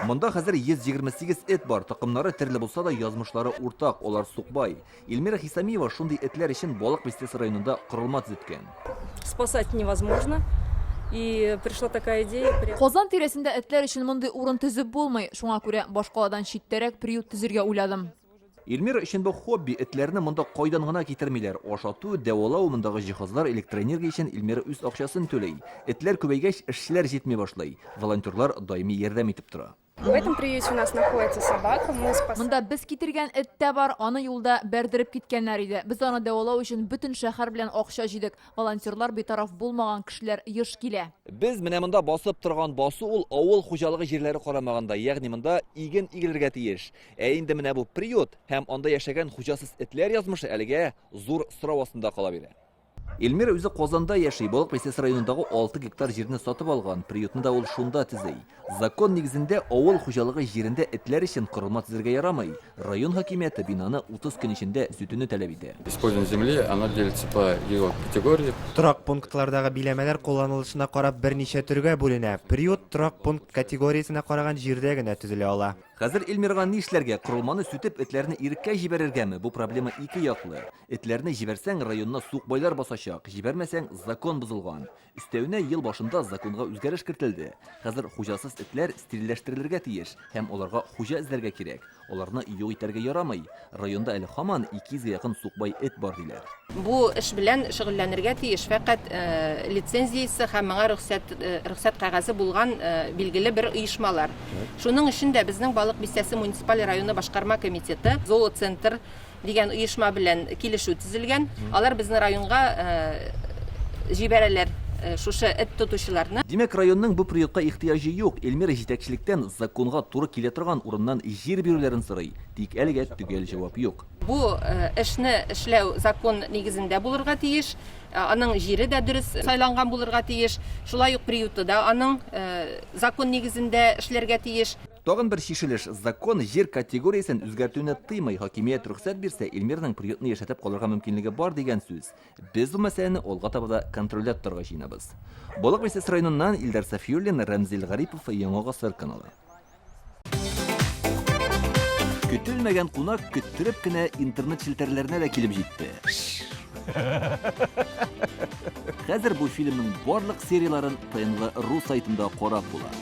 Монда хәзер 128 эт бар. Тақымнары төрле булса да язмышлары уртак, олар Сукбай. Эльмира Хисамиева шундый этләр өчен Балык бистәсе районында корылма төзеткән. Спасать невозможно. И пришла такая идея. Казан тирәсендә этләр өчен мондый урын төзеп булмый. Шуңа күрә башкаладан читтәрәк приют төзергә уйладым. Эльмира өчен бу хобби, этләрне монда кайдан гына китермиләр. Ашату, дәвалау мондагы җиһазлар, электроэнергия өчен Эльмира үз акчасын түләй. Этләр күбәйгәч, эшчеләр җитми башлый. Волонтерлар даими ярдәм итеп тора. В этом приюте у нас находится собака. Монда без китергән эт тә бар, аны юлда бәрдереп киткәннәр иде. Без аны дәвалау өчен бөтен шәһәр белән акча җыйдык. Волонтерлар битараф булмаган кешеләр еш килә. Без менә монда басып торган басу ул авыл хуҗалыгы җирләре карамаганда, ягъни монда иген игелергә тиеш. Инде менә бу приют һәм анда яшәгән хуҗасыз этләр язмышы әлегә зур сорау астында кала бирә. Эльмира үзе Казанда яши, Балык бистәсе районындагы 6 гектар җирне сатып алган. Приютны да ул шунда төзей. Закон нигезендә авыл хуҗалыгы җирендә этләр өчен корылма төзергә ярамый. Район хакимияте бинаны 30 көн эчендә сүтүне таләп итә. Использование земли, оно делится по его категории. Торак пунктлардагы биләмәләр кулланылышына карап берничә төргә бүленә. Приют торак пункт категориясенә караган җирдә генә төзелә ала. Хәзер Эльмирга нишләргә, корылманы сүтеп этләрне иреккә җибәрергәме? Бу проблема ике яклы. Этләрне җибәрсәң, районна Сукбайлар басачак, җибәрмәсәң, закон бозылган. Өстәвенә ел башында законга үзгәреш кертелде. Хәзер хуҗасыз этләр стерильләштерелергә тиеш һәм аларга хуҗа эзләргә кирәк. Аларны юк итәргә ярамый. Районда әле һаман 200 якын Сукбай эт бар диләр. Бу эш белән шөгыльләнергә тиеш фақат лицензиясе һәм моңа рөхсәт кәгазе булган билгеле бер оешмалар. Шуның өчен дә безнең Балык бистәсе муниципаль районы башкарма комитеты зооцентр дигән оешма белән килешү төзелгән. Алар безнең районга җибәрәләр шушы эт тотучыларны. Димәк, районның бу приютка ихтыяҗы юк. Эльмира җитәкчелектән законга туры килә торган урыннан җир бирүләрен сорый. Тик әлегә төгәл җавап юк. Бу эшне эшләү закон нигезендә булырга тиеш. Аның җире дә дөрес сайланган булырга тиеш. Шулай ук приюты да аның закон нигезендә эшләргә тиеш. Тагын бер шишелеш, закон җир категориясен үзгәртүне тыймый. Хакимият рөхсәт бирсә, Эльмирның приютны яшәтеп калырга мөмкинлеге бар дигән сүз. Без бу мәсьәләне алга таба да контрольләп торырга җыенабыз. Балык бистәсе районыннан Илдар Сафиуллин, Рамзил Гарипов, Яңа Гасыр каналы. Көтелмәгән кунак көттереп кенә интернет челтәрләренә дә килеп җитте. Хәзер бу фильмның барлык серияларын ТНВ.ру сайтында карап була.